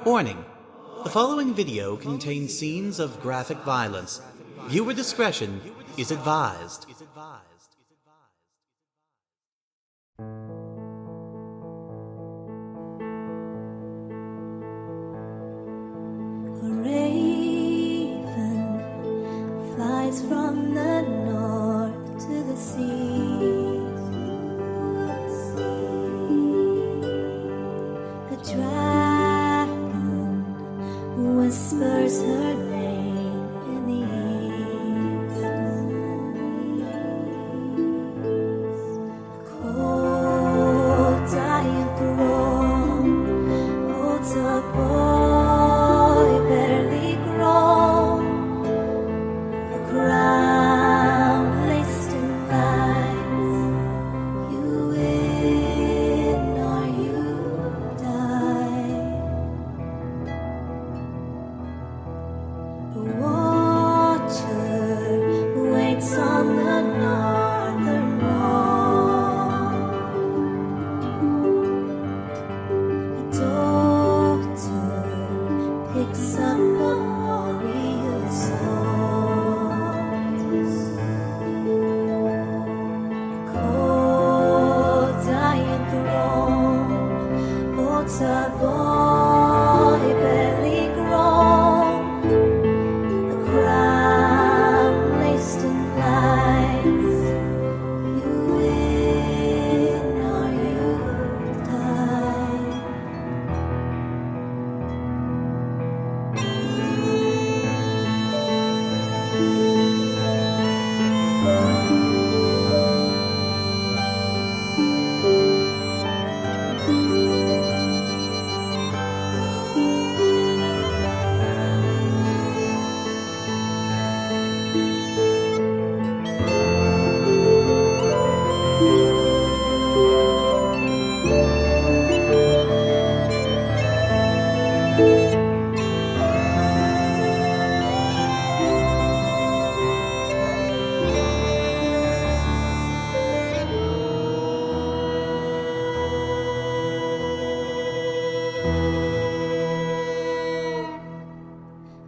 Warning. The following video contains scenes of graphic violence. Viewer discretion is advised. A raven flies from the north to the sea. A dragon whispers her name in the east. A cold dying throne holds a boy barely grown. A crown laced in lies. You win or you die. The watcher waits on the northern wall. A doctor picks up a warrior's sword. A cold dying throne holds a boy barely grown. A crown laced in lies. You win or you die.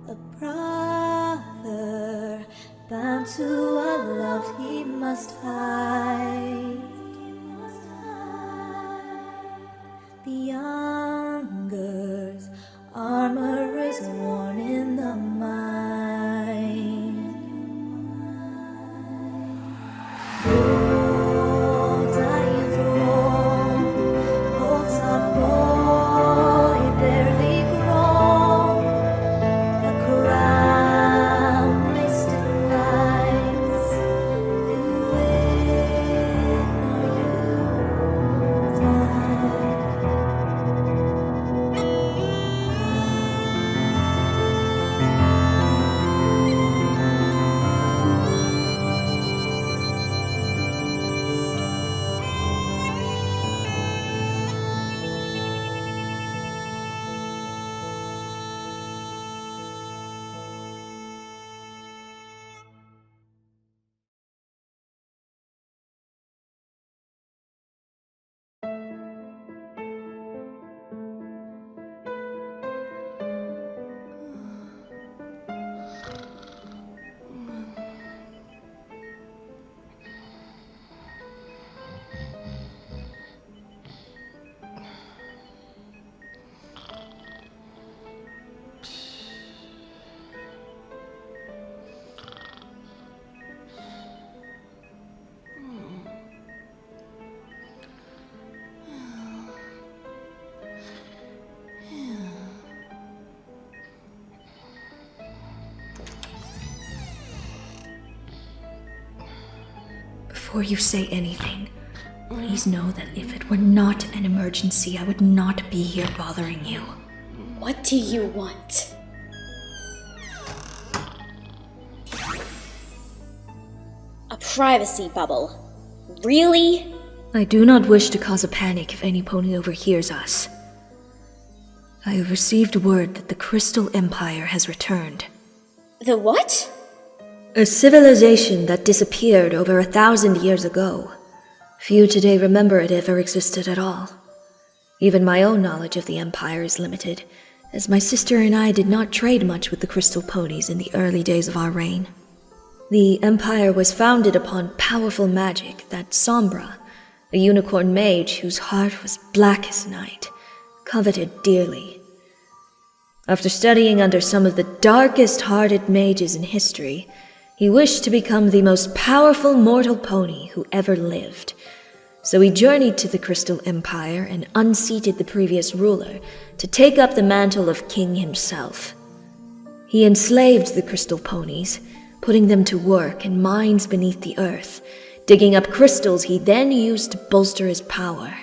A brother bound to a love he must hide. The younger's armor is worn in the mine. Cold dying throne holds a boy barely grown. A crown laced in lies. You win or you die. Before you say anything, please know that if it were not an emergency, I would not be here bothering you. What do you want? A privacy bubble. Really? I do not wish to cause a panic if any pony overhears us. I have received word that the Crystal Empire has returned. The what? A civilization that disappeared over 1,000 years ago. Few today remember it ever existed at all. Even my own knowledge of the Empire is limited, as my sister and I did not trade much with the crystal ponies in the early days of our reign. The Empire was founded upon powerful magic that Sombra, a unicorn mage whose heart was black as night, coveted dearly. After studying under some of the darkest-hearted mages in history, he wished to become the most powerful mortal pony who ever lived. So he journeyed to the Crystal Empire and unseated the previous ruler to take up the mantle of king himself. He enslaved the crystal ponies, putting them to work in mines beneath the earth, digging up crystals he then used to bolster his power,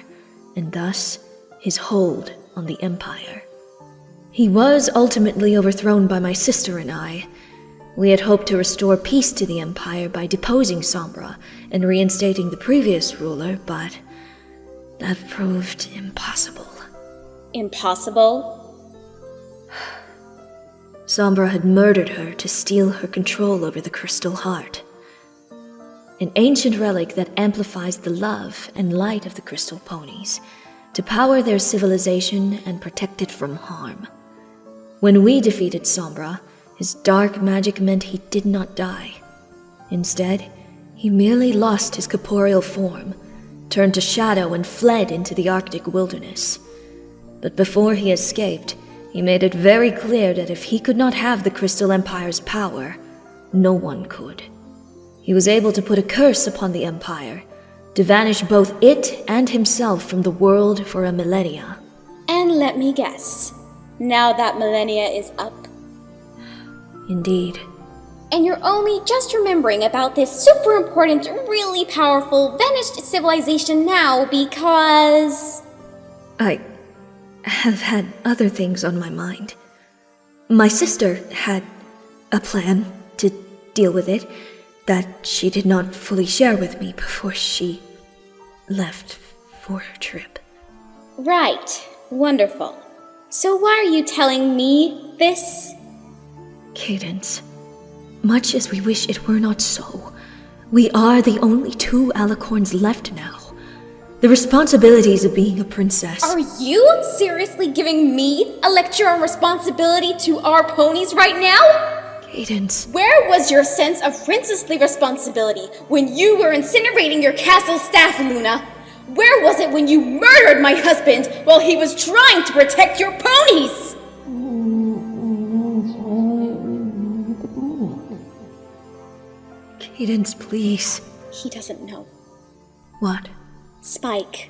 and thus his hold on the Empire. He was ultimately overthrown by my sister and I. We had hoped to restore peace to the Empire by deposing Sombra and reinstating the previous ruler, but that proved impossible. Impossible? Sombra had murdered her to steal her control over the Crystal Heart, an ancient relic that amplifies the love and light of the crystal ponies to power their civilization and protect it from harm. When we defeated Sombra, his dark magic meant he did not die. Instead, he merely lost his corporeal form, turned to shadow and fled into the Arctic wilderness. But before he escaped, he made it very clear that if he could not have the Crystal Empire's power, no one could. He was able to put a curse upon the Empire, to vanish both it and himself from the world for a millennia. And let me guess, now that millennia is up? Indeed. And you're only just remembering about this super important, really powerful, vanished civilization now because... I have had other things on my mind. My sister had a plan to deal with it that she did not fully share with me before she left for her trip. Right. Wonderful. So why are you telling me this? Cadence, much as we wish it were not so, we are the only two alicorns left now. The responsibilities of being a princess... Are you seriously giving me a lecture on responsibility to our ponies right now? Cadence... Where was your sense of princessly responsibility when you were incinerating your castle staff, Luna? Where was it when you murdered my husband while he was trying to protect your ponies? Cadence, please. He doesn't know. What? Spike.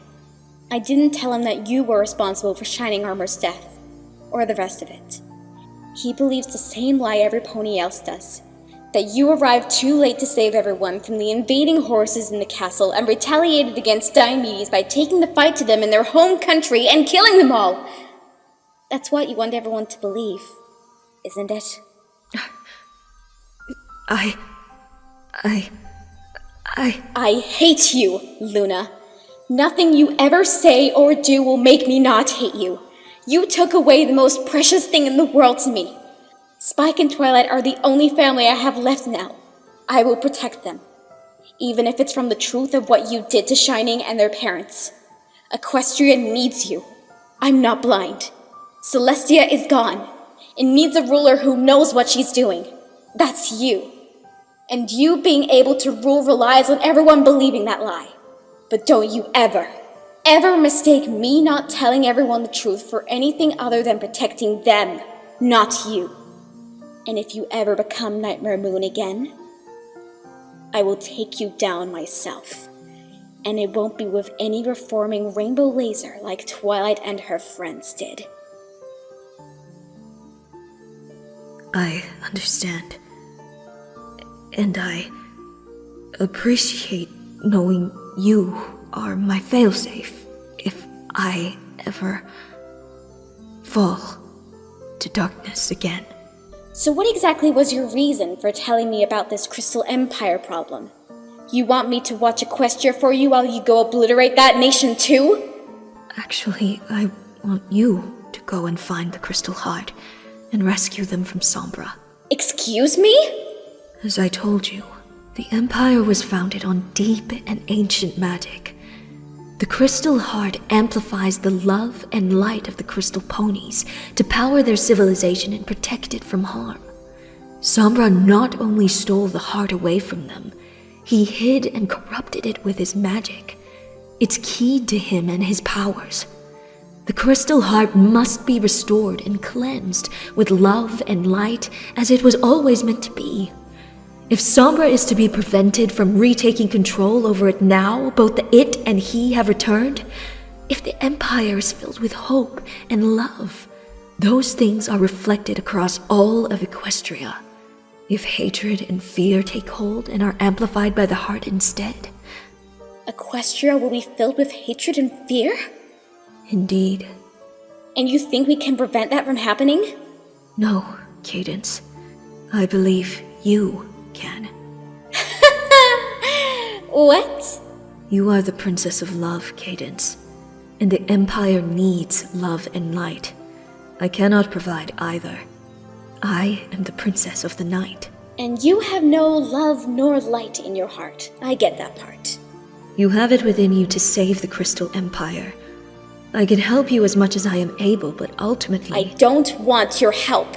I didn't tell him that you were responsible for Shining Armor's death, or the rest of it. He believes the same lie every pony else does, that you arrived too late to save everyone from the invading horses in the castle and retaliated against Diomedes by taking the fight to them in their home country and killing them all. That's what you want everyone to believe, isn't it? I hate you, Luna. Nothing you ever say or do will make me not hate you. You took away the most precious thing in the world to me. Spike and Twilight are the only family I have left now. I will protect them, even if it's from the truth of what you did to Shining and their parents. Equestria needs you. I'm not blind. Celestia is gone. It needs a ruler who knows what she's doing. That's you. And you being able to rule relies on everyone believing that lie. But don't you ever mistake me not telling everyone the truth for anything other than protecting them, not you. And if you ever become Nightmare Moon again, I will take you down myself. And it won't be with any reforming rainbow laser like Twilight and her friends did. I understand. And I appreciate knowing you are my failsafe if I ever fall to darkness again. So what exactly was your reason for telling me about this Crystal Empire problem? You want me to watch Equestria for you while you go obliterate that nation too? Actually, I want you to go and find the Crystal Heart and rescue them from Sombra. Excuse me? As I told you, the Empire was founded on deep and ancient magic. The crystal heart amplifies the love and light of the crystal ponies to power their civilization and protect it from harm. Sombra not only stole the heart away from them, he hid and corrupted it with his magic. It's keyed to him and his powers. The crystal heart must be restored and cleansed with love and light as it was always meant to be. If Sombra is to be prevented from retaking control over it now, both the it and he have returned, if the Empire is filled with hope and love, those things are reflected across all of Equestria. If hatred and fear take hold and are amplified by the heart instead, Equestria will be filled with hatred and fear? Indeed. And you think we can prevent that from happening? No, Cadence. I believe you can. What? You are the Princess of Love, Cadence, and the Empire needs love and light. I cannot provide either. I am the Princess of the Night. And you have no love nor light in your heart. I get that part. You have it within you to save the Crystal Empire. I can help you as much as I am able, but ultimately... I don't want your help.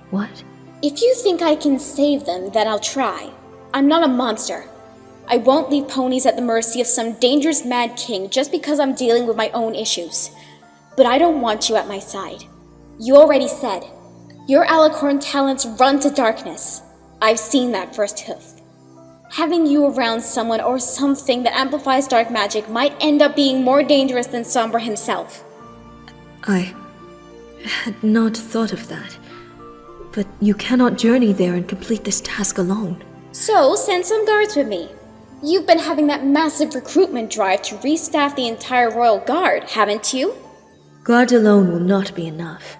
What? If you think I can save them, then I'll try. I'm not a monster. I won't leave ponies at the mercy of some dangerous mad king just because I'm dealing with my own issues. But I don't want you at my side. You already said, your alicorn talents run to darkness. I've seen that firsthand. Having you around someone or something that amplifies dark magic might end up being more dangerous than Sombra himself. I had not thought of that. But you cannot journey there and complete this task alone. So, send some guards with me. You've been having that massive recruitment drive to restaff the entire Royal Guard, haven't you? Guards alone will not be enough.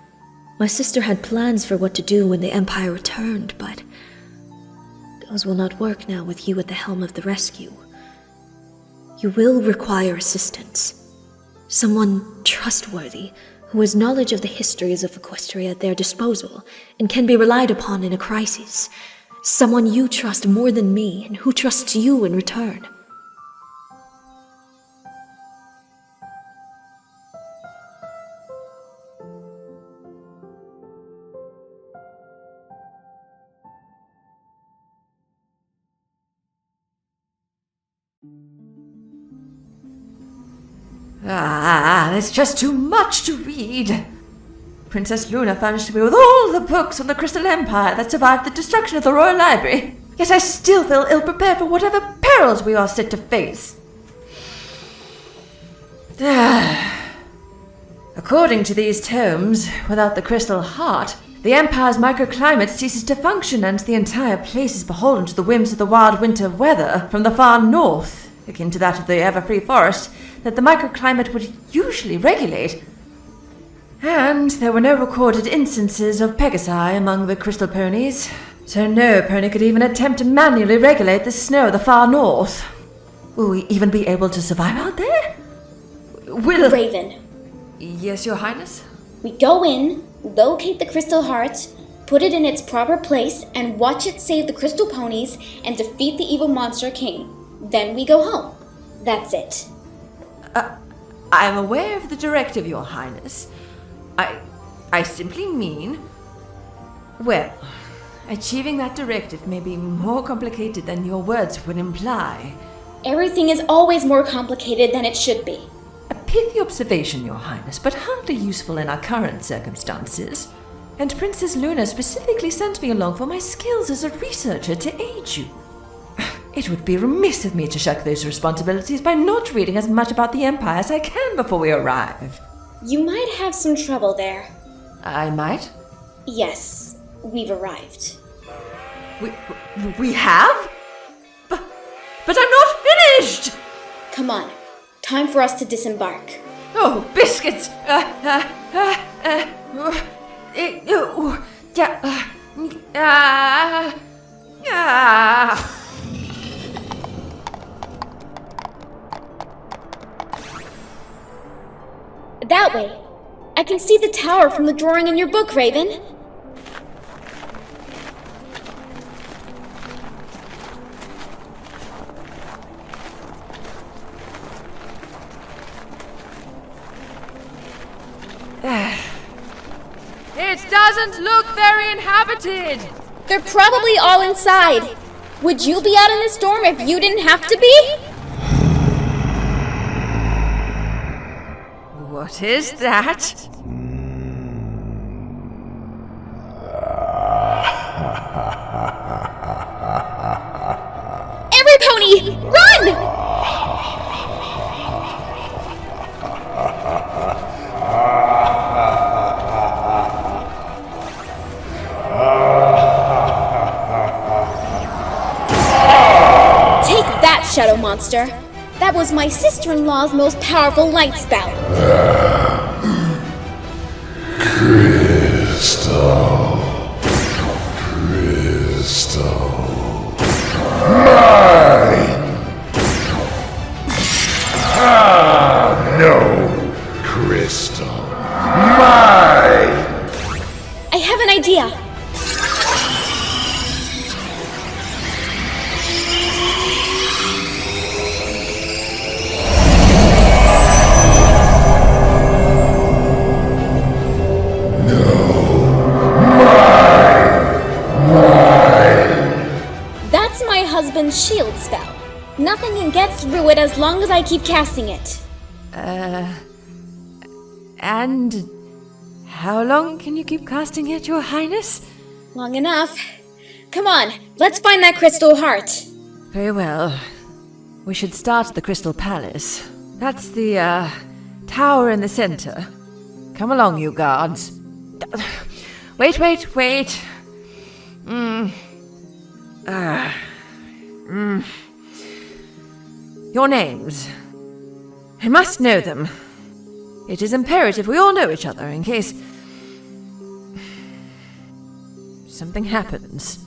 My sister had plans for what to do when the Empire returned, but those will not work now with you at the helm of the rescue. You will require assistance. Someone trustworthy, who has knowledge of the histories of Equestria at their disposal and can be relied upon in a crisis. Someone you trust more than me and who trusts you in return. There's just too much to read. Princess Luna furnished me with all the books on the Crystal Empire that survived the destruction of the Royal Library. Yet I still feel ill-prepared for whatever perils we are set to face. According to these tomes, without the Crystal Heart, the Empire's microclimate ceases to function and the entire place is beholden to the whims of the wild winter weather from the far north, akin to that of the ever-free forest that the microclimate would usually regulate. And there were no recorded instances of Pegasi among the crystal ponies, so no pony could even attempt to manually regulate the snow of the far north. Will we even be able to survive out there? Raven. Yes, Your Highness? We go in, locate the Crystal Heart, put it in its proper place, and watch it save the crystal ponies and defeat the evil monster king. Then we go home. That's it. I am aware of the directive, Your Highness. I simply mean... Well, achieving that directive may be more complicated than your words would imply. Everything is always more complicated than it should be. A pithy observation, Your Highness, but hardly useful in our current circumstances. And Princess Luna specifically sent me along for my skills as a researcher to aid you. It would be remiss of me to shirk those responsibilities by not reading as much about the Empire as I can before we arrive. You might have some trouble there. I might? Yes, we've arrived. We have? But I'm not finished! Come on, time for us to disembark. Oh, biscuits! That way. I can see the tower from the drawing in your book, Raven. It doesn't look very inhabited! They're probably all inside. Would you be out in the storm if you didn't have to be? What is that? Every pony, run! Take that, Shadow Monster. That was my sister-in-law's most powerful light spell. Crystal. Mine! No, Crystal. Mine! I have an idea. Husband's shield spell. Nothing can get through it as long as I keep casting it. And how long can you keep casting it, Your Highness? Long enough. Come on, let's find that crystal heart. Very well. We should start at the Crystal Palace. That's the, tower in the center. Come along, you guards. Wait. Your names. I must know them. It is imperative we all know each other in case something happens.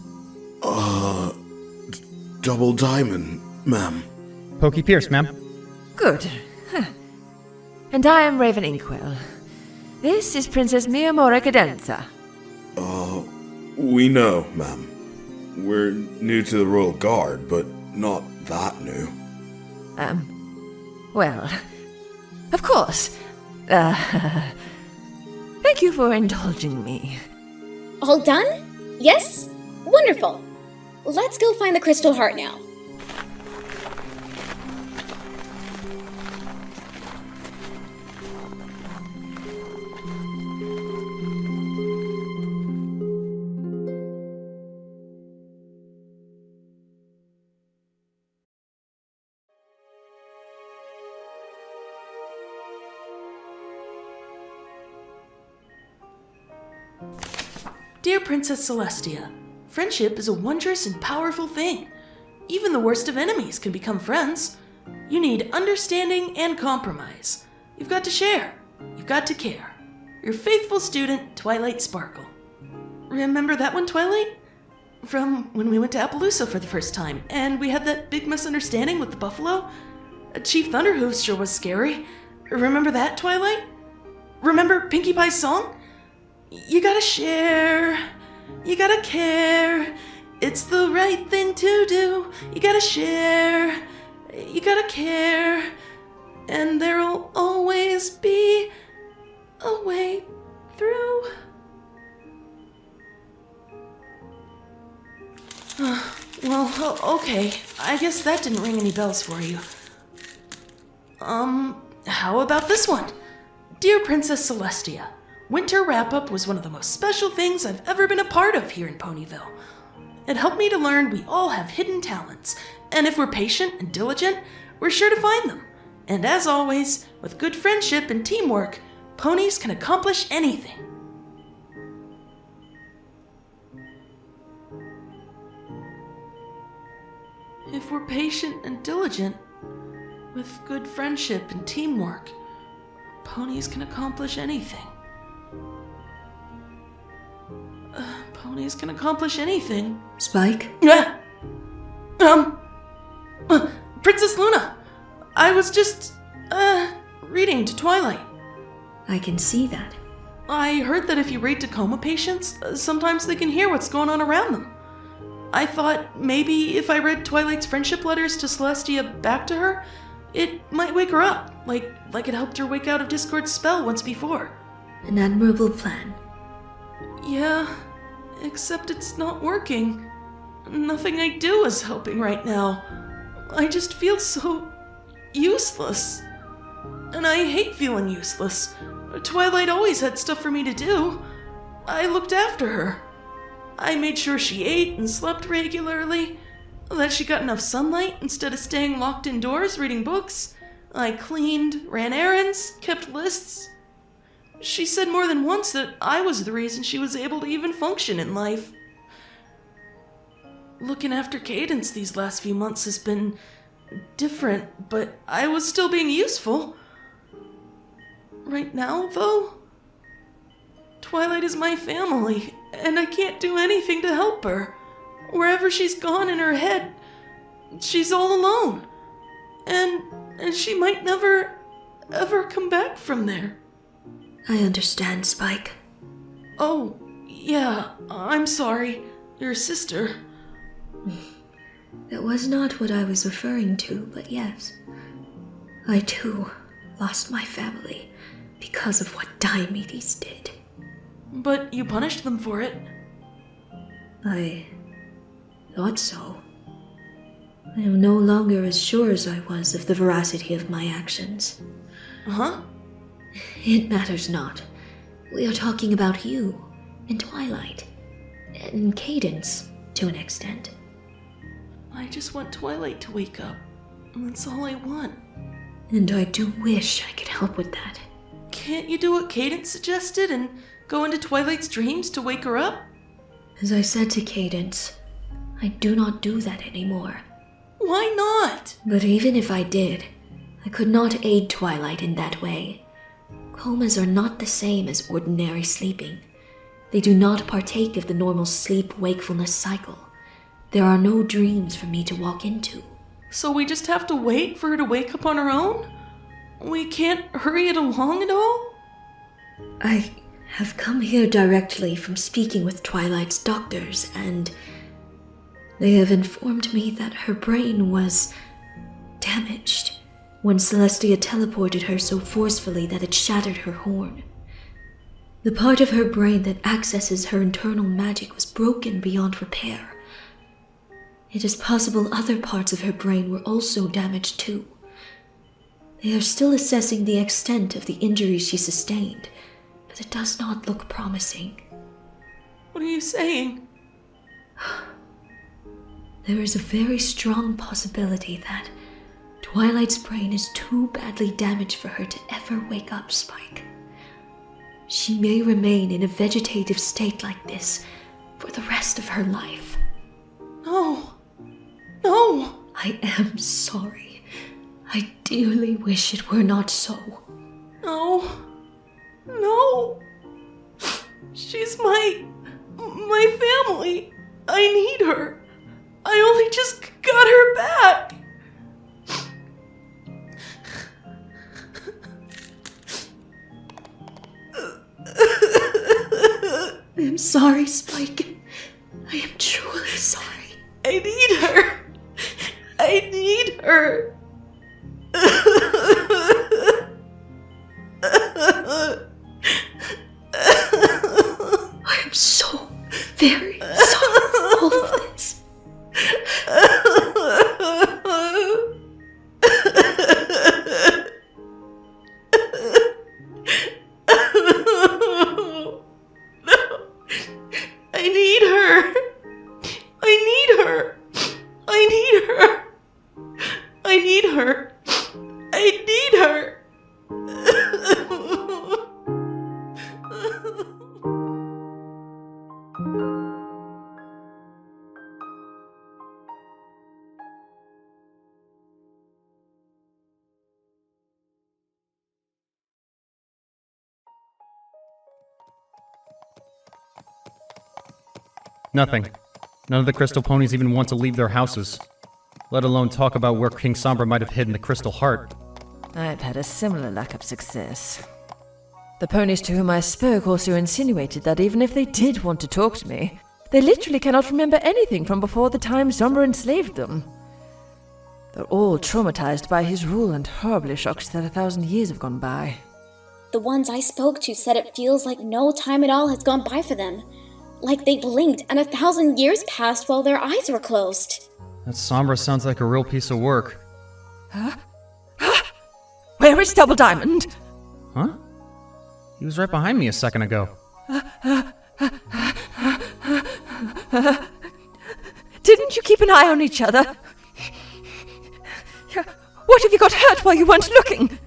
Double Diamond, ma'am. Pokey Pierce, ma'am. Good. And I am Raven Inkwell. This is Princess Miamora Cadenza. We know, ma'am. We're new to the Royal Guard, but not that new. Well, of course. Thank you for indulging me. All done? Yes? Wonderful. Let's go find the crystal heart now. Dear Princess Celestia, friendship is a wondrous and powerful thing. Even the worst of enemies can become friends. You need understanding and compromise. You've got to share. You've got to care. Your faithful student, Twilight Sparkle. Remember that one, Twilight? From when we went to Appaloosa for the first time, and we had that big misunderstanding with the buffalo? Chief Thunderhooves sure was scary. Remember that, Twilight? Remember Pinkie Pie's song? You gotta share, you gotta care, it's the right thing to do. You gotta share, you gotta care, and there'll always be a way through. Well, okay, I guess that didn't ring any bells for you. How about this one? Dear Princess Celestia, Winter Wrap-Up was one of the most special things I've ever been a part of here in Ponyville. It helped me to learn we all have hidden talents, and if we're patient and diligent, we're sure to find them. And as always, with good friendship and teamwork, ponies can accomplish anything. If we're patient and diligent, with good friendship and teamwork, ponies can accomplish anything. Ponies can accomplish anything. Spike? Princess Luna! I was just, reading to Twilight. I can see that. I heard that if you read to coma patients, sometimes they can hear what's going on around them. I thought maybe if I read Twilight's friendship letters to Celestia back to her, it might wake her up, like it helped her wake out of Discord's spell once before. An admirable plan. Yeah, except it's not working. Nothing I do is helping right now. I just feel so useless. And I hate feeling useless. Twilight always had stuff for me to do. I looked after her. I made sure she ate and slept regularly, that she got enough sunlight instead of staying locked indoors reading books. I cleaned, ran errands, kept lists. She said more than once that I was the reason she was able to even function in life. Looking after Cadence these last few months has been different, but I was still being useful. Right now, though, Twilight is my family, and I can't do anything to help her. Wherever she's gone in her head, she's all alone. And she might never, ever come back from there. I understand, Spike. Oh, yeah, I'm sorry. Your sister. That was not what I was referring to, but yes. I too lost my family because of what Diomedes did. But you punished them for it. I thought so. I am no longer as sure as I was of the veracity of my actions. Huh? It matters not. We are talking about you, and Twilight, and Cadence, to an extent. I just want Twilight to wake up. That's all I want. And I do wish I could help with that. Can't you do what Cadence suggested and go into Twilight's dreams to wake her up? As I said to Cadence, I do not do that anymore. Why not? But even if I did, I could not aid Twilight in that way. Comas are not the same as ordinary sleeping. They do not partake of the normal sleep-wakefulness cycle. There are no dreams for me to walk into. So we just have to wait for her to wake up on her own? We can't hurry it along at all? I have come here directly from speaking with Twilight's doctors, and they have informed me that her brain was damaged when Celestia teleported her so forcefully that it shattered her horn. The part of her brain that accesses her internal magic was broken beyond repair. It is possible other parts of her brain were also damaged too. They are still assessing the extent of the injuries she sustained, but it does not look promising. What are you saying? There is a very strong possibility that Twilight's brain is too badly damaged for her to ever wake up, Spike. She may remain in a vegetative state like this for the rest of her life. No. No. I am sorry. I dearly wish it were not so. No. No. She's my family. I need her. I only just got her back. I am sorry, Spike. I am truly sorry. I need her. I need her. I am so very sorry for all of this. I need her. I need her. I need her. I need her. I need her. Nothing. None of the crystal ponies even want to leave their houses, let alone talk about where King Sombra might have hidden the crystal heart. I've had a similar lack of success. The ponies to whom I spoke also insinuated that even if they did want to talk to me, they literally cannot remember anything from before the time Sombra enslaved them. They're all traumatized by his rule and horribly shocked that 1,000 years have gone by. The ones I spoke to said it feels like no time at all has gone by for them. Like they blinked and 1,000 years passed while their eyes were closed. That Sombra sounds like a real piece of work. Huh? Where is Double Diamond? Huh? He was right behind me a second ago. Didn't you keep an eye on each other? What if you got hurt while you weren't looking?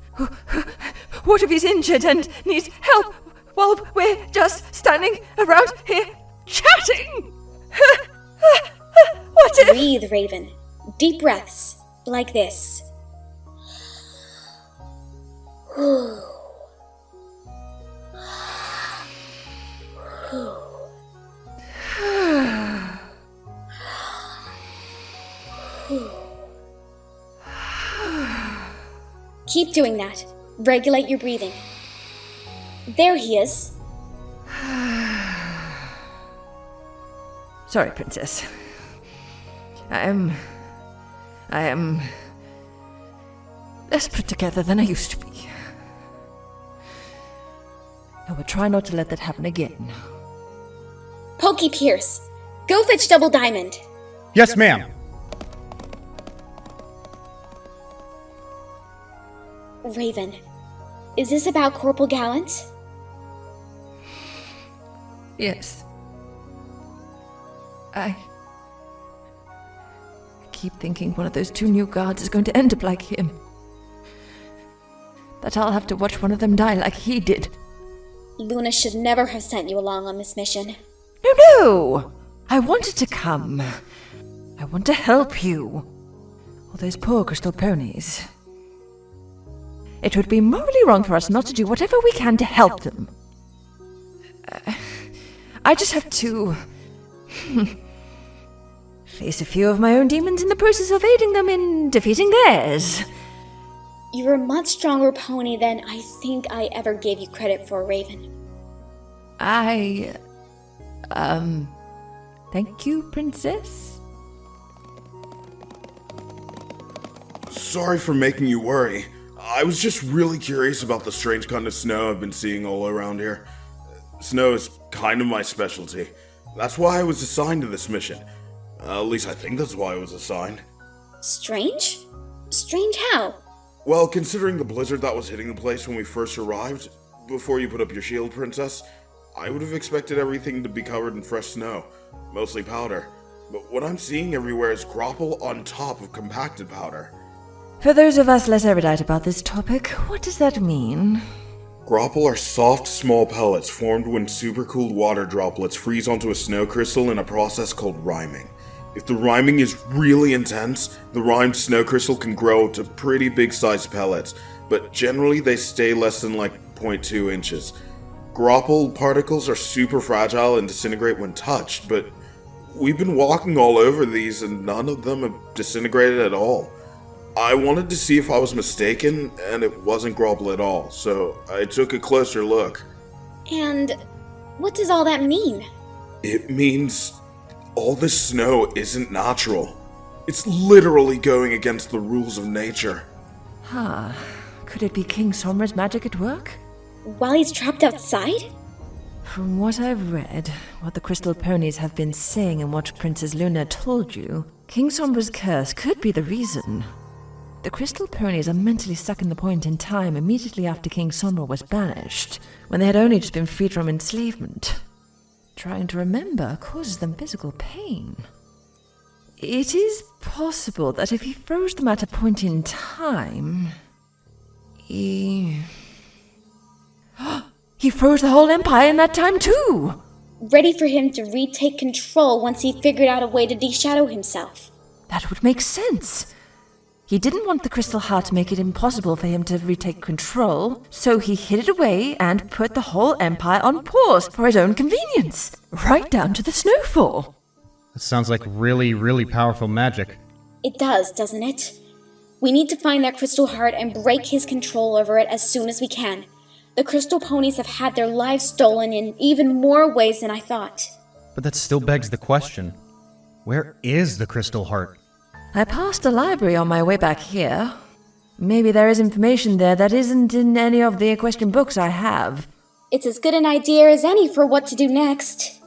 What if he's injured and needs help while we're just standing around here chatting? What if... Breathe, Raven. Deep breaths, like this. Keep doing that. Regulate your breathing. There he is. Sorry, Princess. I am less put together than I used to be. I will try not to let that happen again. Pokey Pierce, go fetch Double Diamond. Yes, ma'am. Raven, is this about Corporal Gallant? Yes. I keep thinking one of those two new guards is going to end up like him. That I'll have to watch one of them die like he did. Luna should never have sent you along on this mission. No! I wanted to come. I want to help you. All those poor crystal ponies. It would be morally wrong for us not to do whatever we can to help them. I just have to face a few of my own demons in the process of aiding them in defeating theirs. You're a much stronger pony than I think I ever gave you credit for, Raven. Thank you, Princess. Sorry for making you worry. I was just really curious about the strange kind of snow I've been seeing all around here. Snow is kind of my specialty. That's why I was assigned to this mission. At least I think that's why I was assigned. Strange? Strange how? Well, considering the blizzard that was hitting the place when we first arrived, before you put up your shield, Princess, I would have expected everything to be covered in fresh snow, mostly powder. But what I'm seeing everywhere is grapple on top of compacted powder. For those of us less erudite about this topic, what does that mean? Grapple are soft, small pellets formed when supercooled water droplets freeze onto a snow crystal in a process called riming. If the riming is really intense, the rimed snow crystal can grow to pretty big-sized pellets, but generally they stay less than like 0.2 inches. Grapple particles are super fragile and disintegrate when touched, but we've been walking all over these and none of them have disintegrated at all. I wanted to see if I was mistaken, and it wasn't grapple at all, so I took a closer look. And what does all that mean? It means all this snow isn't natural. It's literally going against the rules of nature. Huh. Could it be King Sombra's magic at work? While he's trapped outside? From what I've read, what the crystal ponies have been saying and what Princess Luna told you, King Sombra's curse could be the reason. The crystal ponies are mentally stuck in the point in time immediately after King Sombra was banished, when they had only just been freed from enslavement. Trying to remember causes them physical pain. It is possible that if he froze them at a point in time, he froze the whole empire in that time too! Ready for him to retake control once he figured out a way to de-shadow himself. That would make sense. He didn't want the crystal heart to make it impossible for him to retake control, so he hid it away and put the whole empire on pause for his own convenience, right down to the snowfall. That sounds like really, really powerful magic. It does, doesn't it? We need to find that crystal heart and break his control over it as soon as we can. The crystal ponies have had their lives stolen in even more ways than I thought. But that still begs the question. Where is the crystal heart? I passed the library on my way back here. Maybe there is information there that isn't in any of the equestrian books I have. It's as good an idea as any for what to do next.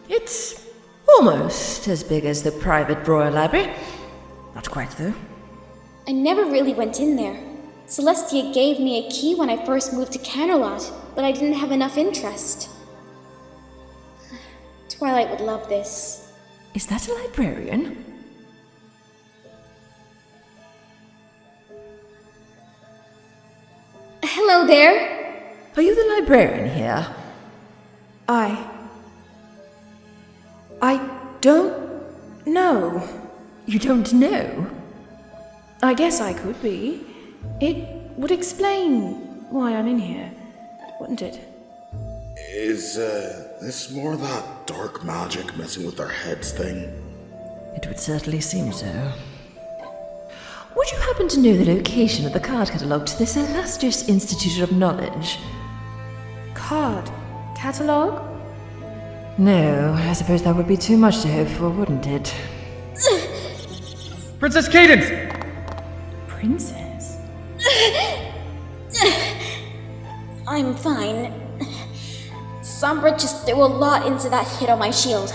It's almost as big as the private royal library. Not quite, though. I never really went in there. Celestia gave me a key when I first moved to Camelot, but I didn't have enough interest. Twilight would love this. Is that a librarian? Hello there. Are you the librarian here? I don't know. You don't know? I guess I could be. It would explain why I'm in here, wouldn't it? Is, this more that dark magic messing with our heads thing? It would certainly seem so. Would you happen to know the location of the card catalogue to this illustrious institute of knowledge? Card catalogue? No, I suppose that would be too much to hope for, wouldn't it? Princess Cadence! Princess? I'm fine. Sombra just threw a lot into that hit on my shield.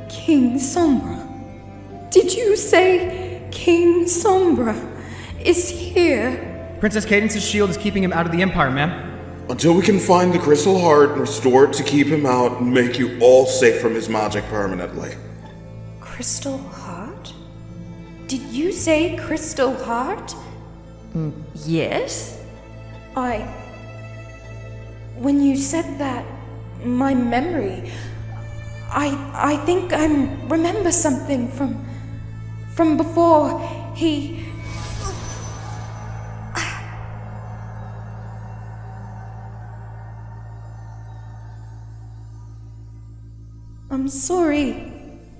King Sombra? Did you say King Sombra is here? Princess Cadence's shield is keeping him out of the Empire, ma'am. Until we can find the crystal heart and restore it to keep him out and make you all safe from his magic permanently. Crystal heart? Did you say crystal heart? Yes? When you said that, my memory... I think I remember something from before he... I'm sorry.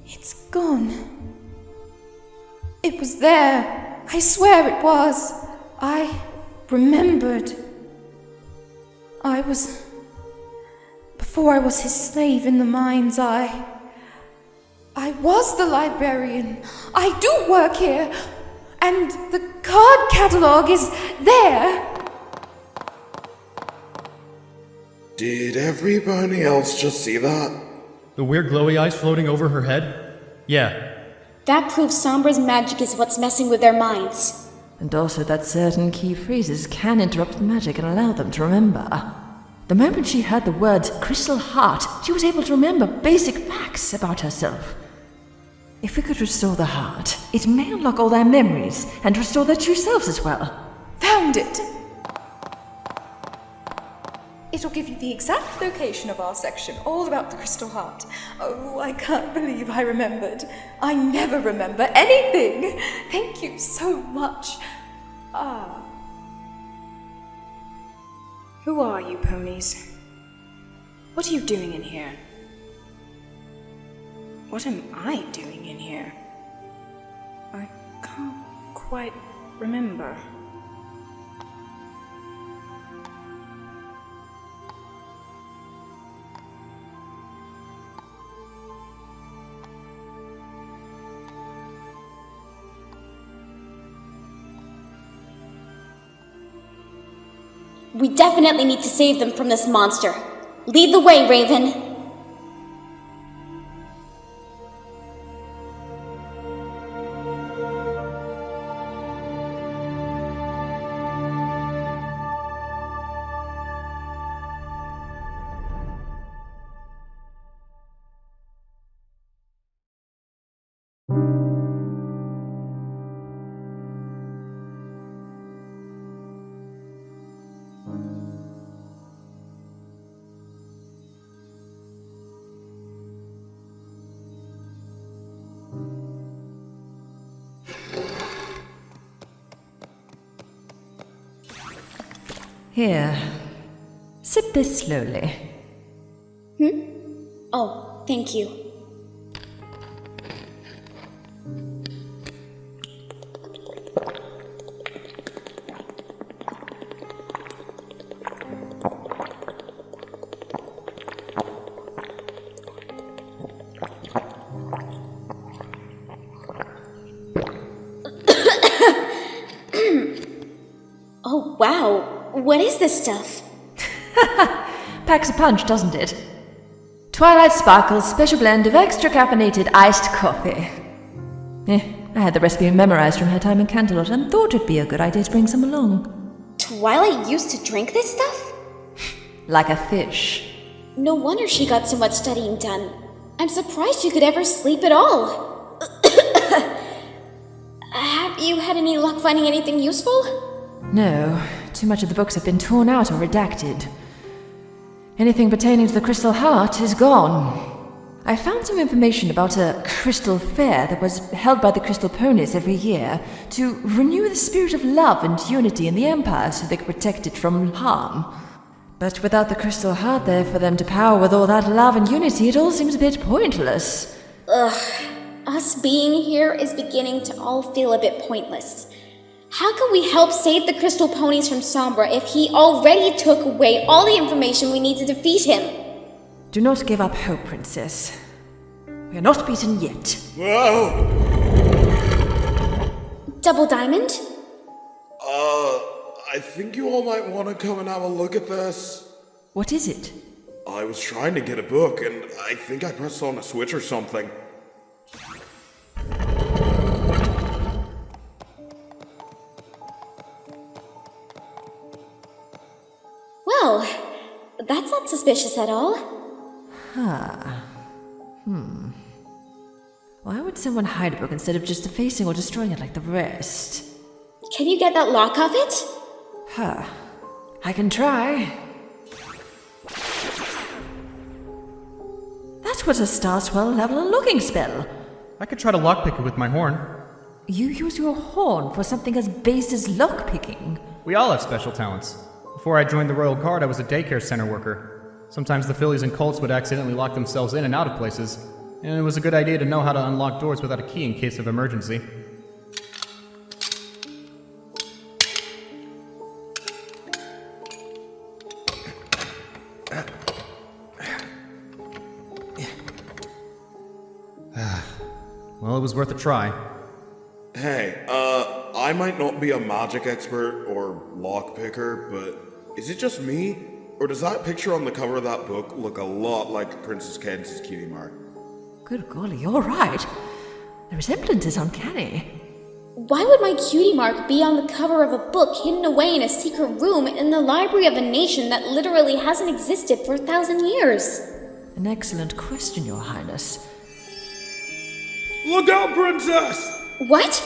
It's gone. It was there. I swear it was. I remembered. Before I was his slave in the mind's eye. I was the librarian. I do work here. And the card catalogue is there. Did everybody else just see that? The weird glowy eyes floating over her head? Yeah. That proves Sombra's magic is what's messing with their minds. And also that certain key phrases can interrupt the magic and allow them to remember. The moment she heard the words crystal heart, she was able to remember basic facts about herself. If we could restore the heart, it may unlock all their memories and restore their true selves as well. Found it! It'll give you the exact location of our section, all about the crystal heart. Oh, I can't believe I remembered. I never remember anything. Thank you so much. Who are you, ponies? What are you doing in here? What am I doing in here? I can't quite remember. We definitely need to save them from this monster. Lead the way, Raven. Here. Sip this slowly. Oh, thank you. Oh, wow. What is this stuff? Packs a punch, doesn't it? Twilight Sparkle's special blend of extra caffeinated iced coffee. I had the recipe memorized from her time in Canterlot and thought it'd be a good idea to bring some along. Twilight used to drink this stuff? Like a fish. No wonder she got so much studying done. I'm surprised you could ever sleep at all. Have you had any luck finding anything useful? No, too much of the books have been torn out or redacted. Anything pertaining to the Crystal Heart is gone. I found some information about a crystal fair that was held by the Crystal Ponies every year to renew the spirit of love and unity in the Empire so they could protect it from harm. But without the Crystal Heart there for them to power with all that love and unity, it all seems a bit pointless. Ugh, us being here is beginning to all feel a bit pointless. How can we help save the Crystal Ponies from Sombra if he already took away all the information we need to defeat him? Do not give up hope, Princess. We are not beaten yet. Whoa! Double Diamond? I think you all might want to come and have a look at this. What is it? I was trying to get a book, and I think I pressed on a switch or something. Well, that's not suspicious at all. Why would someone hide a book instead of just defacing or destroying it like the rest? Can you get that lock off it? I can try. That was a Starswell level unlocking spell. I could try to lockpick it with my horn. You use your horn for something as base as lockpicking. We all have special talents. Before I joined the Royal Guard, I was a daycare center worker. Sometimes the fillies and colts would accidentally lock themselves in and out of places, and it was a good idea to know how to unlock doors without a key in case of emergency. Well, it was worth a try. Hey, I might not be a magic expert or lockpicker, but is it just me? Or does that picture on the cover of that book look a lot like Princess Cadence's cutie mark? Good golly, you're right. The resemblance is uncanny. Why would my cutie mark be on the cover of a book hidden away in a secret room in the library of a nation that literally hasn't existed for 1,000 years? An excellent question, Your Highness. Look out, Princess! What?